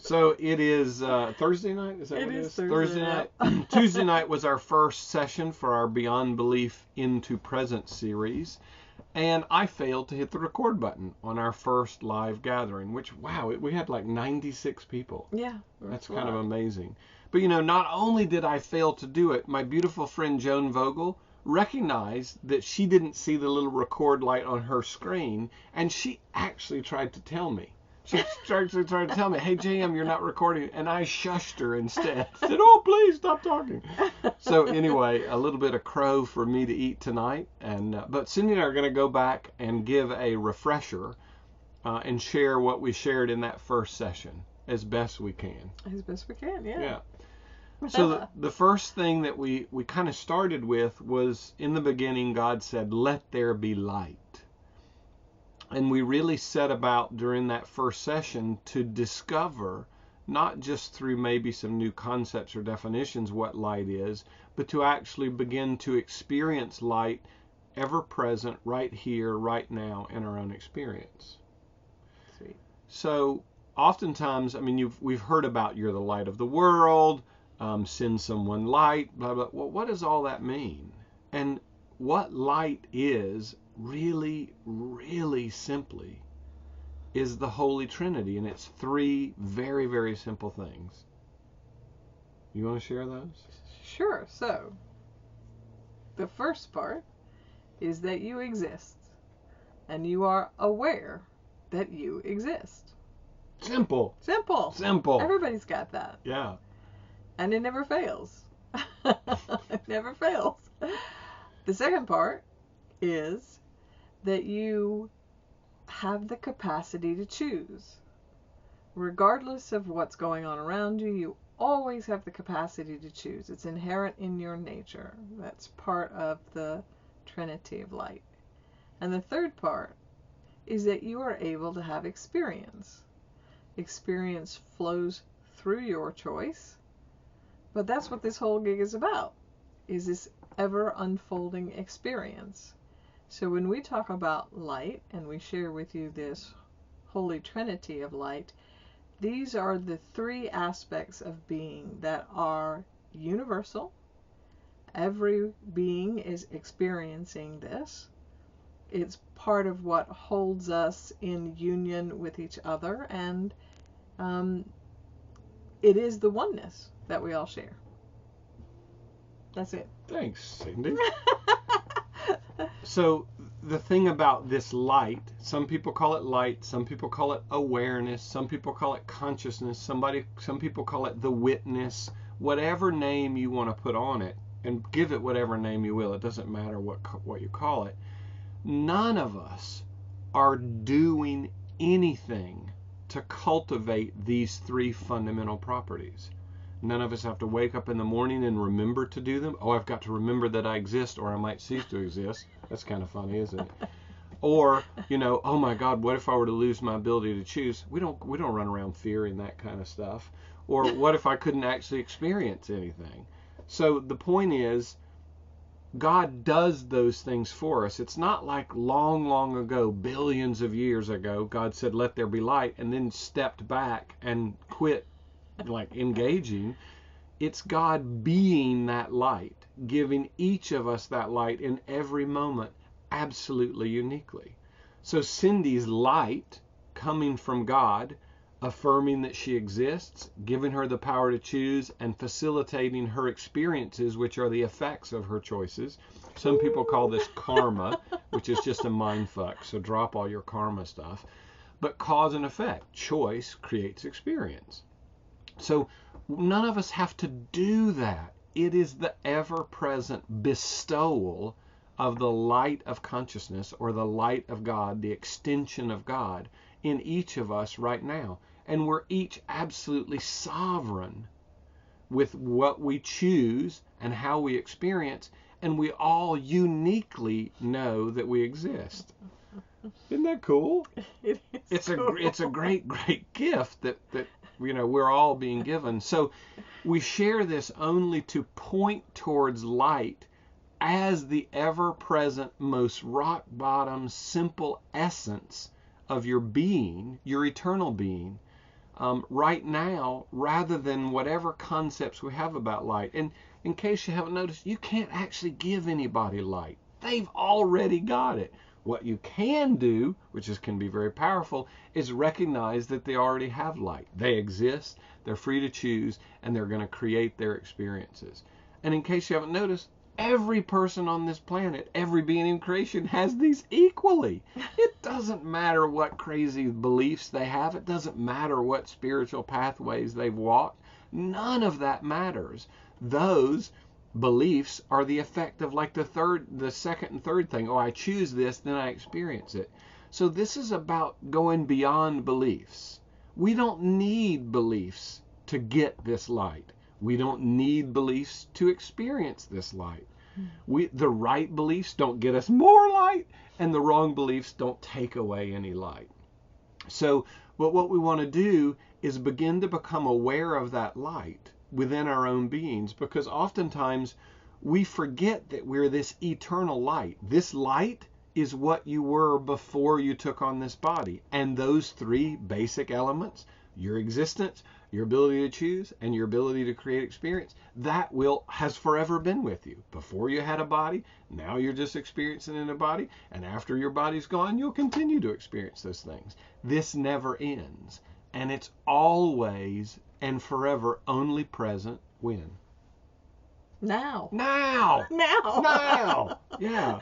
So it is Thursday night? Is that It what it is is? Thursday night. Tuesday night was our first session for our Beyond Belief into Present series. And I failed to hit the record button on our first live gathering, which, wow, we had like 96 people. Yeah. That's kind of amazing. But, you know, not only did I fail to do it, my beautiful friend Joan Vogel recognized that she didn't see the little record light on her screen, and she actually tried to tell me. She tried to tell me, hey, JM, you're not recording. And I shushed her instead. Said, oh, please stop talking. So anyway, a little bit of crow for me to eat tonight. But Cindy and I are going to go back and give a refresher and share what we shared in that first session as best we can. As best we can, yeah. So the first thing that we kind of started with was, in the beginning, God said, let there be light. And we really set about during that first session to discover, not just through maybe some new concepts or definitions, what light is, but to actually begin to experience light ever present right here, right now in our own experience. Sweet. So oftentimes, I mean, we've heard about you're the light of the world, send someone light, blah, blah. Well, what does all that mean? And what light is, really, really simply, is the Holy Trinity, and it's three very, very simple things. You want to share those? Sure. So, the first part is that you exist, and you are aware that you exist. Simple. Simple. Simple. Everybody's got that. Yeah. And it never fails. It never fails. The second part is that you have the capacity to choose. Regardless of what's going on around you, you always have the capacity to choose. It's inherent in your nature. That's part of the Trinity of light. And the third part is that you are able to have experience. Experience flows through your choice, but that's what this whole gig is about, is this ever unfolding experience. So when we talk about light and we share with you this Holy Trinity of light, these are the three aspects of being that are universal. Every being is experiencing this. It's part of what holds us in union with each other, and it is the oneness that we all share. That's it. Thanks, Cindy. So the thing about this light, some people call it light, some people call it awareness, some people call it consciousness, some people call it the witness, whatever name you want to put on it, and give it whatever name you will. It doesn't matter what you call it. None of us are doing anything to cultivate these three fundamental properties. None of us have to wake up in the morning and remember to do them. Oh, I've got to remember that I exist or I might cease to exist. That's kind of funny, isn't it? Or, you know, oh my God, what if I were to lose my ability to choose? We don't run around fearing that kind of stuff. Or what if I couldn't actually experience anything? So the point is, God does those things for us. It's not like long, long ago, billions of years ago, God said, let there be light, and then stepped back and quit like engaging. It's God being that light, giving each of us that light in every moment, absolutely uniquely. So Cindy's light coming from God, affirming that she exists, giving her the power to choose, and facilitating her experiences, which are the effects of her choices. Some people call this karma, which is just a mind fuck, so drop all your karma stuff. But cause and effect, choice creates experience. So none of us have to do that. It is the ever-present bestowal of the light of consciousness, or the light of God, the extension of God, in each of us right now. And we're each absolutely sovereign with what we choose and how we experience, and we all uniquely know that we exist. Isn't that cool? It is cool. It's a great gift that you know we're all being given. So we share this only to point towards light as the ever-present, most rock-bottom, simple essence of your being, your eternal being. right now, rather than whatever concepts we have about light. And in case you haven't noticed, you can't actually give anybody light. They've already got it. What you can do, can be very powerful, is recognize that they already have light. They exist, they're free to choose, and they're going to create their experiences. And in case you haven't noticed, every person on this planet, every being in creation has these equally. It doesn't matter what crazy beliefs they have. It doesn't matter what spiritual pathways they've walked. None of that matters. Those beliefs are the effect of like the second and third thing. Oh, I choose this, then I experience it. So this is about going beyond beliefs. We don't need beliefs to get this light. We don't need beliefs to experience this light. The right beliefs don't get us more light, and the wrong beliefs don't take away any light. So, but what we want to do is begin to become aware of that light within our own beings, because oftentimes we forget that we're this eternal light. This light is what you were before you took on this body. And those three basic elements, your existence, your ability to choose, and your ability to create experience, that has forever been with you. Before you had a body, now you're just experiencing in a body, and after your body's gone, you'll continue to experience those things. This never ends, and it's always and forever only present when? Now. Yeah.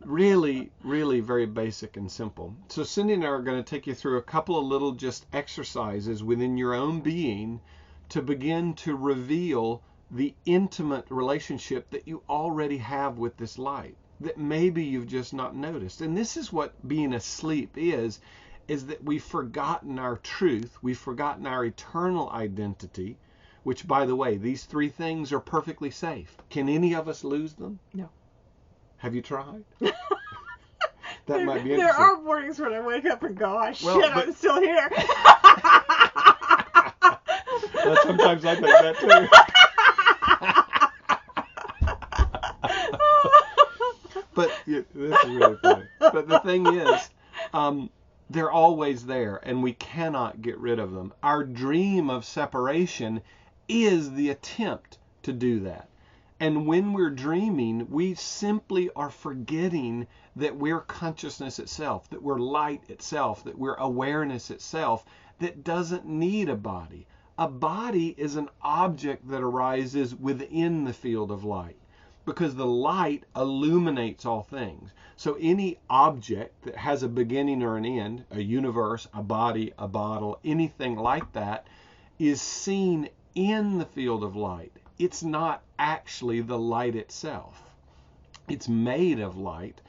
Really, really very basic and simple. So Cindy and I are going to take you through a couple of little just exercises within your own being to begin to reveal the intimate relationship that you already have with this light that maybe you've just not noticed. And this is what being asleep is that we've forgotten our truth. We've forgotten our eternal identity, which, by the way, these three things are perfectly safe. Can any of us lose them? No. Have you tried? That might be interesting. There are mornings when I wake up and go, shit, I'm still here. Sometimes I think that too. But this is really funny. But the thing is, they're always there, and we cannot get rid of them. Our dream of separation is the attempt to do that. And when we're dreaming, we simply are forgetting that we're consciousness itself, that we're light itself, that we're awareness itself, that doesn't need a body. A body is an object that arises within the field of light, because the light illuminates all things. So any object that has a beginning or an end, a universe, a body, a bottle, anything like that, is seen in the field of light. It's not actually the light itself. It's made of light.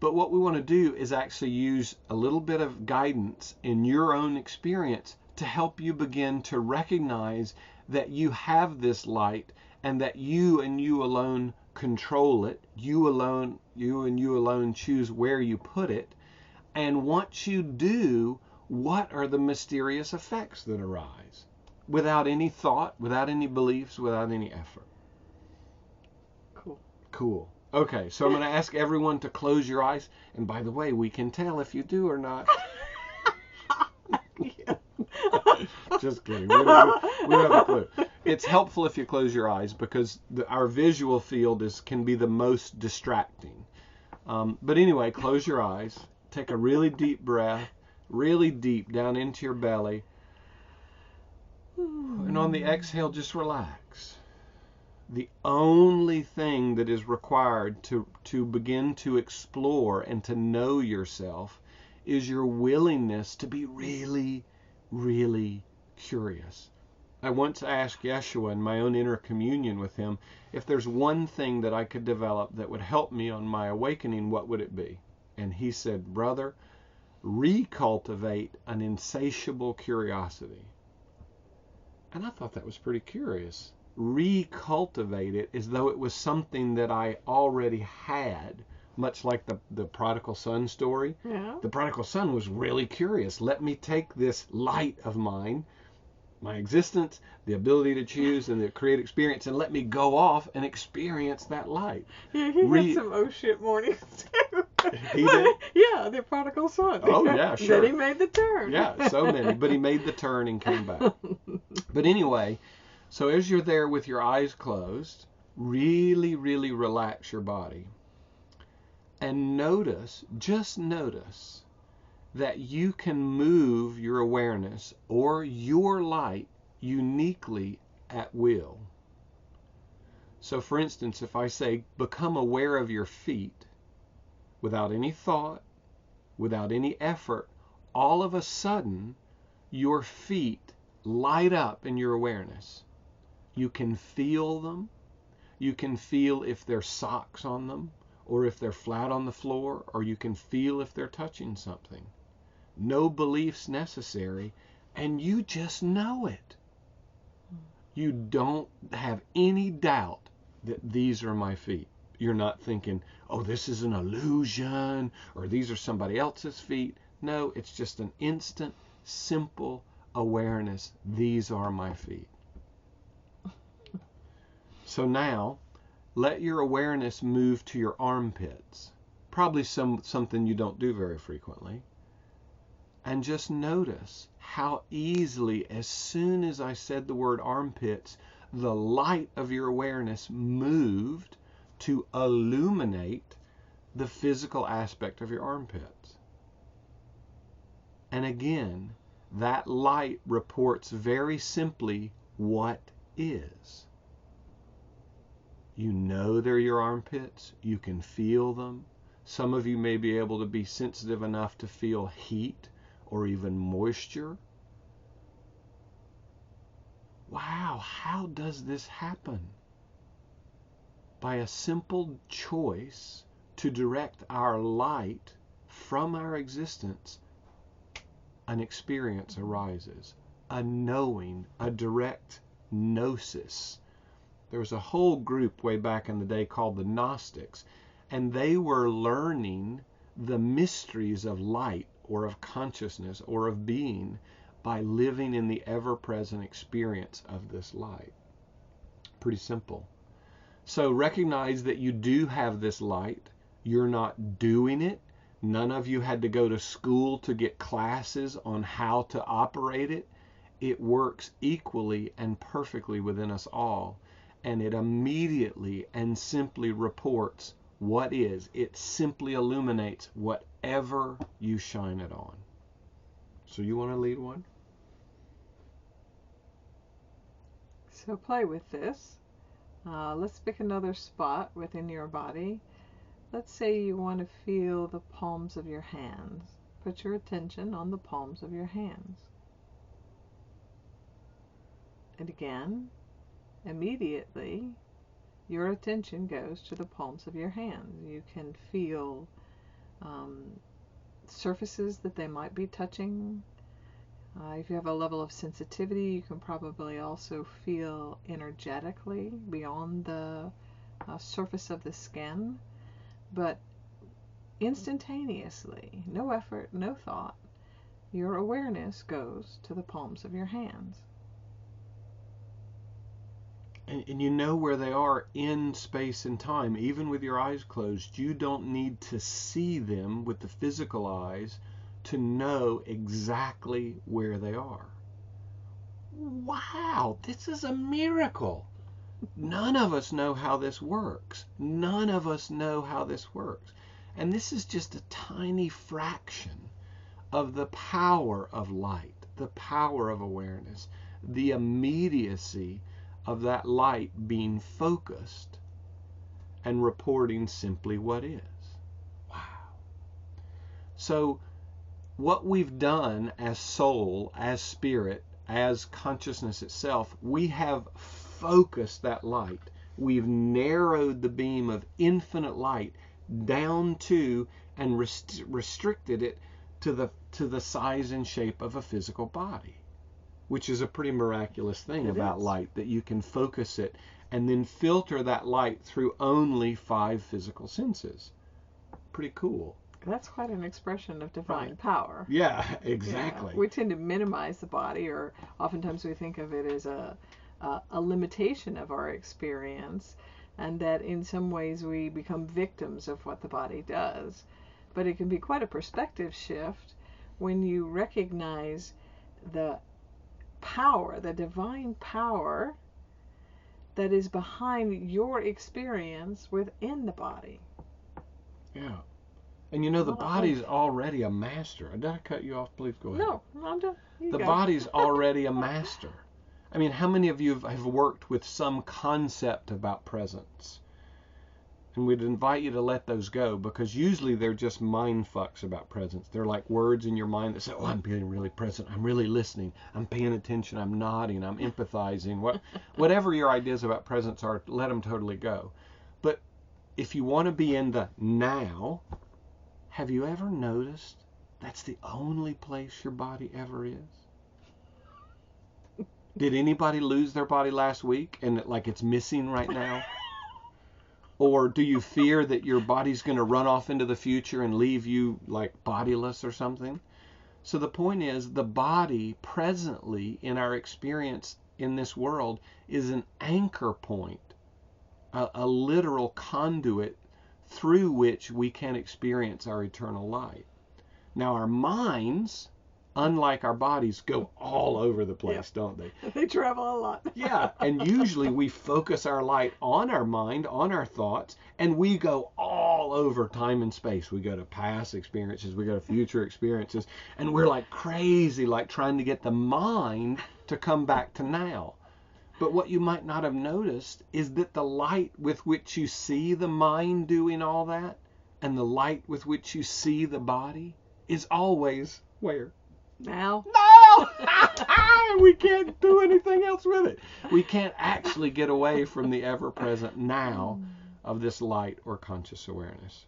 But what we want to do is actually use a little bit of guidance in your own experience to help you begin to recognize that you have this light, and that you and you alone control it. You and you alone choose where you put it. And once you do, what are the mysterious effects that arise? Without any thought, without any beliefs, without any effort. Cool. Okay, so I'm going to ask everyone to close your eyes. And by the way, we can tell if you do or not. Just kidding. We don't have a clue. It's helpful if you close your eyes, because our visual field can be the most distracting. But anyway, close your eyes. Take a really deep breath, really deep down into your belly. And on the exhale, just relax. The only thing that is required to begin to explore and to know yourself is your willingness to be really, really curious. I once asked Yeshua in my own inner communion with him, if there's one thing that I could develop that would help me on my awakening, what would it be? And he said, brother, recultivate an insatiable curiosity. And I thought that was pretty curious. Recultivate it as though it was something that I already had, much like the prodigal son story. Yeah. The prodigal son was really curious. Let me take this light of mine my existence, the ability to choose, and to create experience, and let me go off and experience that light. Yeah, he had some oh shit mornings too. He did? Yeah, the prodigal son. Oh, yeah, sure. Then he made the turn. Yeah, so many. But he made the turn and came back. But anyway, so as you're there with your eyes closed, really, really relax your body. And notice, just notice, that you can move your awareness or your light uniquely at will. So for instance, if I say, become aware of your feet, without any thought, without any effort, all of a sudden, your feet light up in your awareness. You can feel them. You can feel if there's socks on them, or if they're flat on the floor, or you can feel if they're touching something. No beliefs necessary, and you just know it. You don't have any doubt that these are my feet. You're not thinking, oh, this is an illusion, or these are somebody else's feet. No, it's just an instant, simple awareness. These are my feet. So now, let your awareness move to your armpits. Probably something you don't do very frequently. And just notice how easily, as soon as I said the word armpits, the light of your awareness moved to illuminate the physical aspect of your armpits. And again, that light reports very simply what is. You know they're your armpits. You can feel them. Some of you may be able to be sensitive enough to feel heat or even moisture. Wow, how does this happen? By a simple choice to direct our light from our existence, an experience arises, a knowing, a direct gnosis. There was a whole group way back in the day called the Gnostics, and they were learning the mysteries of light or of consciousness or of being by living in the ever-present experience of this light. Pretty simple. So recognize that you do have this light. You're not doing it. None of you had to go to school to get classes on how to operate it. It works equally and perfectly within us all. And it immediately and simply reports what is. It simply illuminates whatever you shine it on. So you want to lead one? So play with this. Let's pick another spot within your body. Let's say you want to feel the palms of your hands. Put your attention on the palms of your hands. And again, immediately, your attention goes to the palms of your hands. You can feel surfaces that they might be touching. If you have a level of sensitivity, you can probably also feel energetically beyond the surface of the skin. But instantaneously, no effort, no thought, your awareness goes to the palms of your hands. And you know where they are in space and time. Even with your eyes closed, you don't need to see them with the physical eyes to know exactly where they are. Wow, this is a miracle. None of us know how this works. None of us know how this works. And this is just a tiny fraction of the power of light, the power of awareness, the immediacy of that light being focused and reporting simply what is. Wow. So what we've done as soul, as spirit, as consciousness itself, we have focused that light. We've narrowed the beam of infinite light down to and restricted it to the size and shape of a physical body, which is a pretty miraculous thing about light, that you can focus it and then filter that light through only 5 physical senses. Pretty cool. That's quite an expression of divine Right. power. Yeah, exactly. We tend to minimize the body, or oftentimes we think of it as a limitation of our experience, and that in some ways we become victims of what the body does. But it can be quite a perspective shift when you recognize the power, the divine power that is behind your experience within the body. Yeah. And you know, the body's already a master. Did I cut you off? Please go ahead. No, I'm done. The body's already a master. I mean, how many of you have worked with some concept about presence? And we'd invite you to let those go, because usually they're just mind fucks about presence. They're like words in your mind that say, oh, I'm being really present. I'm really listening. I'm paying attention. I'm nodding. I'm empathizing. Whatever your ideas about presence are, let them totally go. But if you want to be in the now, have you ever noticed that's the only place your body ever is? Did anybody lose their body last week and it's missing right now? Or do you fear that your body's going to run off into the future and leave you like bodiless or something? So the point is, the body presently in our experience in this world is an anchor point, a literal conduit through which we can experience our eternal light. Now our minds, unlike our bodies, go all over the place, don't they? They travel a lot. Yeah, and usually we focus our light on our mind, on our thoughts, and we go all over time and space. We go to past experiences, we go to future experiences, and we're like crazy, like trying to get the mind to come back to now. But what you might not have noticed is that the light with which you see the mind doing all that, and the light with which you see the body, is always where? Now? No! We can't do anything else with it. We can't actually get away from the ever-present now of this light or conscious awareness.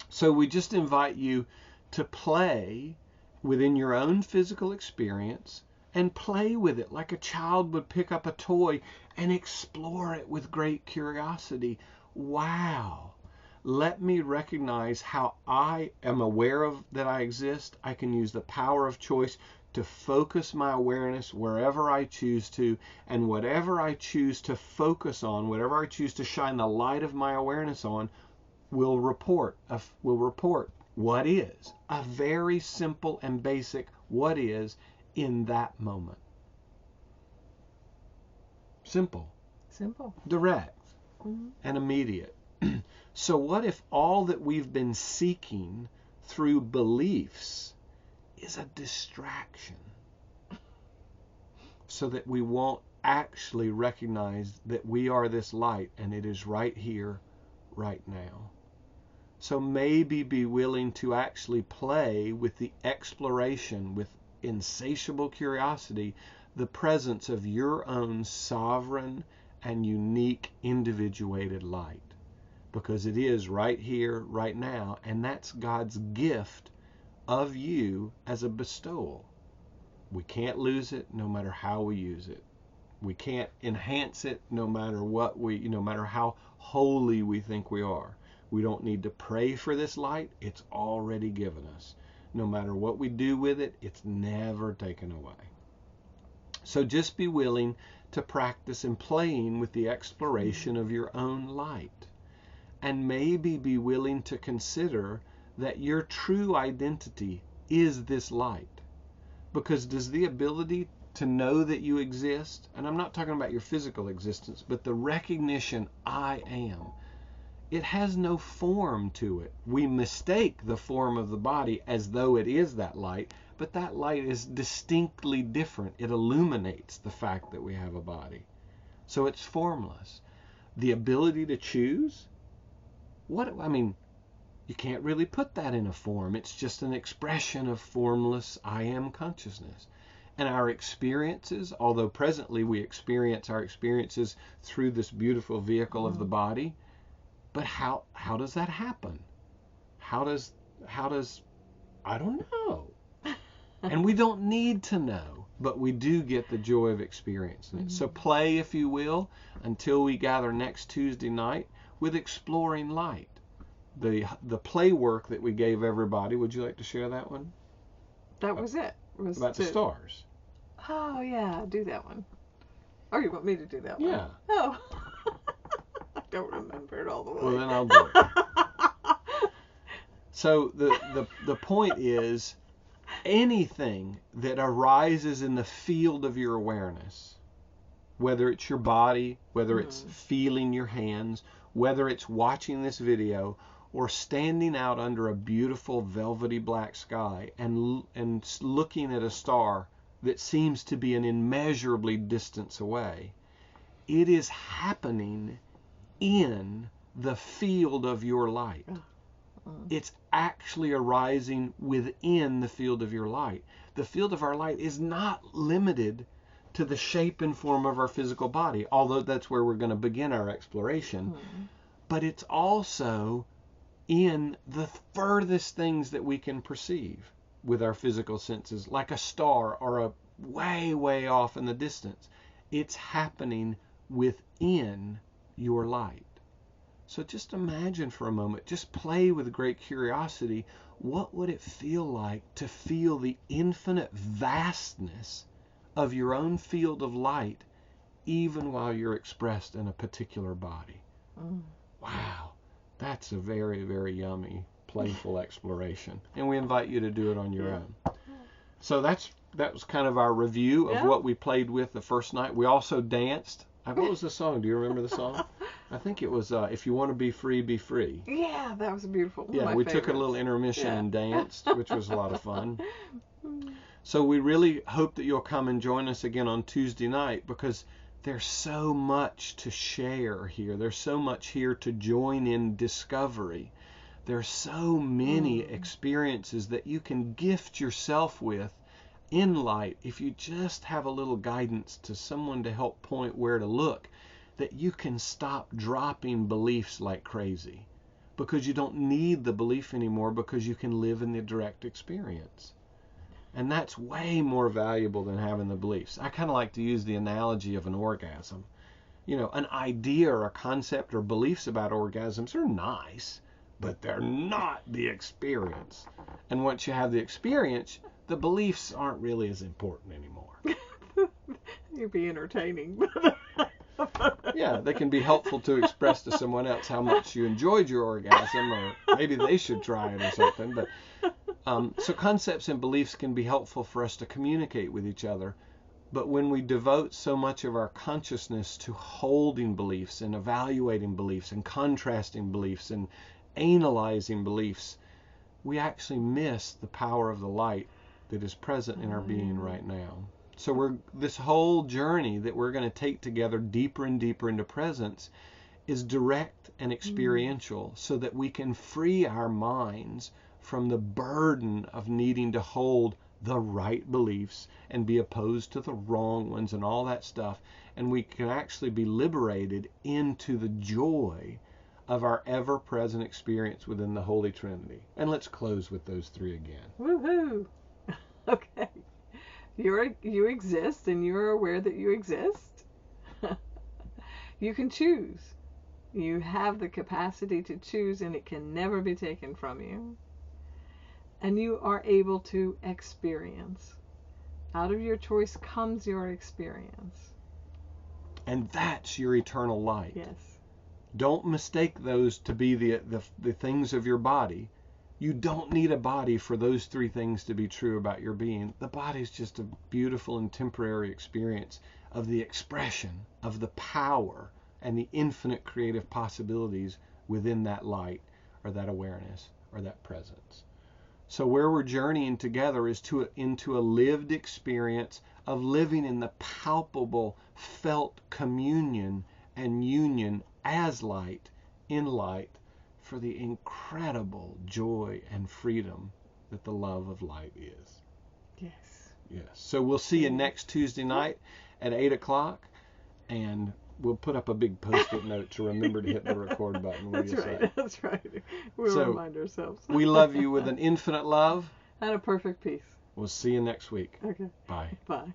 So we just invite you to play within your own physical experience and play with it like a child would pick up a toy and explore it with great curiosity. Wow. Let me recognize how I am aware of that I exist. I can use the power of choice to focus my awareness wherever I choose to, and whatever I choose to focus on, whatever I choose to shine the light of my awareness on, will report what is. A very simple and basic what is in that moment. Simple. Direct. And immediate. So what if all that we've been seeking through beliefs is a distraction, so that we won't actually recognize that we are this light and it is right here, right now? So maybe be willing to actually play with the exploration, with insatiable curiosity, the presence of your own sovereign and unique individuated light. Because it is right here, right now, and that's God's gift of you as a bestowal. We can't lose it no matter how we use it. We can't enhance it no matter no matter how holy we think we are. We don't need to pray for this light. It's already given us. No matter what we do with it, it's never taken away. So just be willing to practice in playing with the exploration of your own light. And maybe be willing to consider that your true identity is this light. Because does the ability to know that you exist, and I'm not talking about your physical existence, but the recognition I am, it has no form to it. We mistake the form of the body as though it is that light, but that light is distinctly different. It illuminates the fact that we have a body. So it's formless. The ability to choose, you can't really put that in a form. It's just an expression of formless I am consciousness. And our experiences, although presently we experience our experiences through this beautiful vehicle of the body, but how does that happen? How does I don't know. And we don't need to know, but we do get the joy of experiencing it. So play, if you will, until we gather next Tuesday night with exploring light. the play work that we gave everybody. Would you like to share that one? That was it. About the stars. Oh, yeah, do that one. Or you want me to do that one? Yeah. Oh. I don't remember it all the way. Well, then I'll do it. So the point is, anything that arises in the field of your awareness, whether it's your body, whether it's feeling your hands, whether it's watching this video, or standing out under a beautiful velvety black sky and looking at a star that seems to be an immeasurably distance away, it is happening in the field of your light. It's actually arising within the field of your light. The field of our light is not limited to the shape and form of our physical body, although that's where we're going to begin our exploration. But it's also in the furthest things that we can perceive with our physical senses, like a star or a way, way off in the distance. It's happening within your light. So just imagine for a moment, just play with great curiosity. What would it feel like to feel the infinite vastness of your own field of light, even while you're expressed in a particular body? Wow, that's a very, very yummy, playful exploration. And we invite you to do it on your own. So that was kind of our review of what we played with the first night. We also danced. What was the song? Do you remember the song? I think it was If You Want to Be Free, Be Free. Yeah, that was beautiful. Yeah, we took a little intermission and danced, which was a lot of fun. So we really hope that you'll come and join us again on Tuesday night, because there's so much to share here. There's so much here to join in discovery. There's so many experiences that you can gift yourself with in light if you just have a little guidance to someone to help point where to look, that you can stop dropping beliefs like crazy, because you don't need the belief anymore, because you can live in the direct experience. And that's way more valuable than having the beliefs. I kind of like to use the analogy of an orgasm. You know, an idea or a concept or beliefs about orgasms are nice, but they're not the experience. And once you have the experience, the beliefs aren't really as important anymore. You'd be entertaining. Yeah, they can be helpful to express to someone else how much you enjoyed your orgasm, or maybe they should try it or something. But so concepts and beliefs can be helpful for us to communicate with each other. But when we devote so much of our consciousness to holding beliefs and evaluating beliefs and contrasting beliefs and analyzing beliefs, we actually miss the power of the light that is present in our being right now. So this whole journey that we're going to take together deeper and deeper into presence is direct and experiential, so that we can free our minds from the burden of needing to hold the right beliefs and be opposed to the wrong ones and all that stuff. And we can actually be liberated into the joy of our ever-present experience within the Holy Trinity. And let's close with those three again. Woohoo! Okay. You exist, and you're aware that you exist. You can choose. You have the capacity to choose, and it can never be taken from you. And you are able to experience. Out of your choice comes your experience. And that's your eternal light. Yes. Don't mistake those to be the things of your body. You don't need a body for those three things to be true about your being. The body is just a beautiful and temporary experience of the expression of the power and the infinite creative possibilities within that light, or that awareness, or that presence. So where we're journeying together is into a lived experience of living in the palpable, felt communion and union as light, in light, for the incredible joy and freedom that the love of light is. Yes. Yes. So we'll see you next Tuesday night at 8 o'clock, and we'll put up a big post-it note to remember to hit the record button. That's right. That's right. We'll remind ourselves. We love you with an infinite love. And a perfect peace. We'll see you next week. Okay. Bye. Bye.